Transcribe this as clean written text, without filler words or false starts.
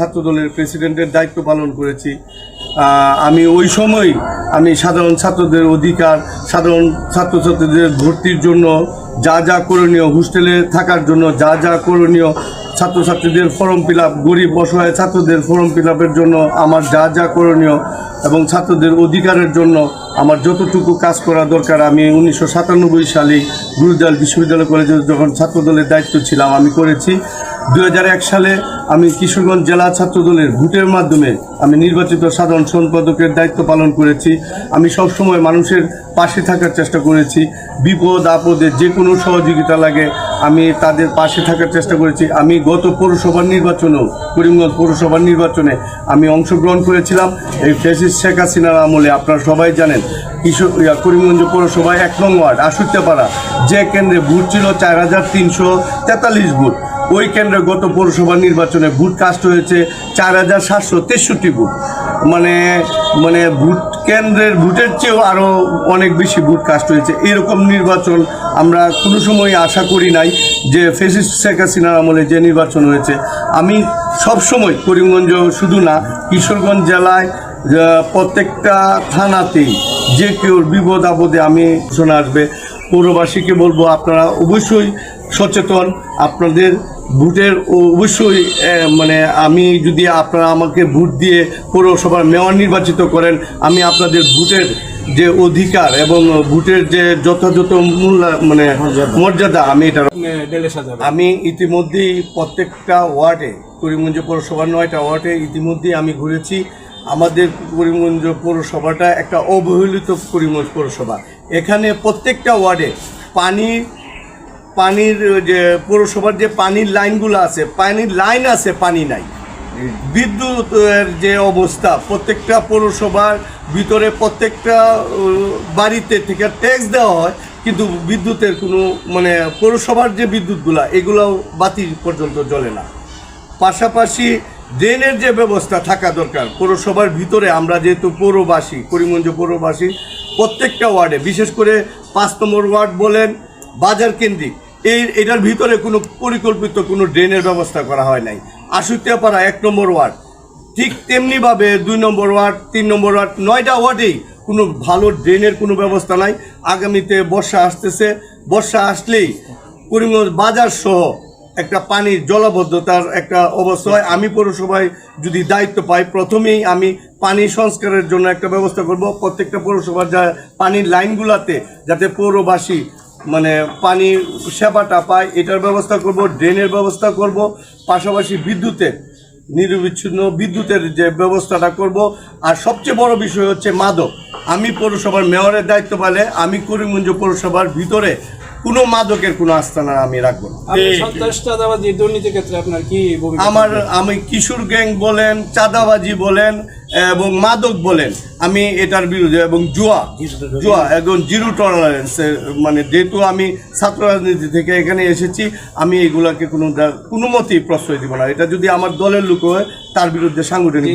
ছাত্রদলের প্রেসিডেন্টের দায়িত্ব পালন করেছি। আমি ওই সময় সাধারণ ছাত্রদের অধিকার, সাধারণ ছাত্রছাত্রীদের ভর্তির জন্য যা যা করণীয়, হোস্টেলে থাকার জন্য যা যা করণীয়, ছাত্রছাত্রীদের ফর্ম ফিল আপ, গরিব অসহায় ছাত্রদের ফর্ম ফিল আপের জন্য আমার যা যা করণীয় এবং ছাত্রদের অধিকারের জন্য আমার যতটুকু কাজ করা দরকার আমি 1997 সালে গুরুদয়াল বিশ্ববিদ্যালয় কলেজে যখন ছাত্রদলের দায়িত্ব ছিলাম আমি করেছি। 2001 সালে আমি কিশোরগঞ্জ জেলা ছাত্রদলের ভোটের মাধ্যমে আমি নির্বাচিত সাধারণ সম্পাদকের দায়িত্ব পালন করেছি। আমি সবসময় মানুষের পাশে থাকার চেষ্টা করেছি। বিপদ আপদে যে কোনো সহযোগিতা লাগে আমি তাদের পাশে থাকার চেষ্টা করেছি। আমি গত পৌরসভার নির্বাচনেও, করিমগঞ্জ পৌরসভার নির্বাচনে আমি অংশগ্রহণ করেছিলাম। এই ফ্যাসিস্ট শেখ হাসিনার আমলে আপনারা সবাই জানেন করিমগঞ্জ পৌরসভায় 1 নং ওয়ার্ড আশুত্যাপাড়া যে কেন্দ্রে ভোট ছিল 4343 ভোট, ওই কেন্দ্রে গত পৌরসভা নির্বাচনে ভোট কাস্ট হয়েছে 4763 ভোট। মানে ভোট কেন্দ্রের ভোটের চেয়েও আরও অনেক বেশি ভোট কাস্ট হয়েছে। এরকম নির্বাচন আমরা কোনো সময় আশা করি নাই যে ফ্যাসিস্ট শেখ হাসিনার আমলে যে নির্বাচন হয়েছে। আমি সবসময় করিমগঞ্জ শুধু না, কিশোরগঞ্জ জেলায় প্রত্যেকটা থানাতেই যে কেউ বিপদ আপদে আমি শোনা আসবে। পৌরবাসীকে বলবো আপনারা অবশ্যই সচেতন, আপনাদের ভোটের অবশ্যই আমি যদি আপনারা আমাকে ভোট দিয়ে পৌরসভার মেয়র নির্বাচিত করেন, আমি আপনাদের ভোটের যে অধিকার এবং ভোটের যে যথাযথ মর্যাদা আমি ইতিমধ্যেই প্রত্যেকটা ওয়ার্ডে, করিমগঞ্জ পৌরসভার 9টা ওয়ার্ডে ইতিমধ্যেই আমি ঘুরেছি। আমাদের করিমগঞ্জ পৌরসভাটা একটা অবহেলিত করিমগঞ্জ পৌরসভা। এখানে প্রত্যেকটা ওয়ার্ডে পানির যে পৌরসভার যে পানির লাইনগুলো আছে, পানির লাইন আছে, পানি নাই। বিদ্যুতের যে অবস্থা, প্রত্যেকটা পৌরসভার ভিতরে প্রত্যেকটা বাড়িতে থেকে ট্যাক্স দেওয়া হয়, কিন্তু বিদ্যুতের কোনো পৌরসভার যে বিদ্যুৎগুলা এগুলোও বাতি পর্যন্ত জ্বলে না। পাশাপাশি ড্রেনের যে ব্যবস্থা থাকা দরকার পৌরসভার ভিতরে, আমরা যেহেতু পৌরবাসী, করিমগঞ্জ পৌরবাসী, প্রত্যেকটা ওয়ার্ডে, বিশেষ করে 5 নম্বর ওয়ার্ড বলেন, বাজার কেন্দ্রিক, এটার ভিতরে কোনো পরিকল্পিত কোনো ড্রেনের ব্যবস্থা করা হয় নাই। আশুত্যাপাড়া 1 নম্বর ওয়ার্ড, ঠিক তেমনিভাবে 2 নম্বর ওয়ার্ড, 3 নম্বর ওয়ার্ড, 9টা ওয়ার্ডেই কোনো ভালো ড্রেনের কোনো ব্যবস্থা নাই। আগামীতে বর্ষা আসতেছে, বর্ষা আসলেই করিমগঞ্জ বাজার সহ একটা পানির জলাবদ্ধতার একটা অবস্থা হয়। আমি পৌরসভায় যদি দায়িত্ব পাই, প্রথমেই আমি পানি সংস্কারের জন্য একটা ব্যবস্থা করব। প্রত্যেকটা পৌরসভার যা পানির লাইনগুলোতে যাতে পৌরবাসী পানির সেবাটা পায় এটার ব্যবস্থা করব, ড্রেনের ব্যবস্থা করব। পাশাপাশি নিরবিচ্ছিন্ন বিদ্যুতের যে ব্যবস্থাটা করব। আর সবচেয়ে বড় বিষয় হচ্ছে মাদক। আমি পৌরসভার মেয়রের দায়িত্ব পেলে আমি করিমগঞ্জ পৌরসভার ভিতরে কোনো মাদকের কোনো আস্তানা আমি রাখবো না। আমি কিশোর গ্যাং বলেন, চাঁদাবাজি বলেন এবং মাদক বলেন, আমি এটার বিরুদ্ধে, এবং জুয়া এবং জিরো টলারেন্স। যেহেতু আমি ছাত্র রাজনীতি থেকে এখানে এসেছি, আমি এগুলাকে কোনো মতেই প্রশ্রয় দিব না। এটা যদি আমার দলের লোক হয় তার বিরুদ্ধে সাংগঠনিক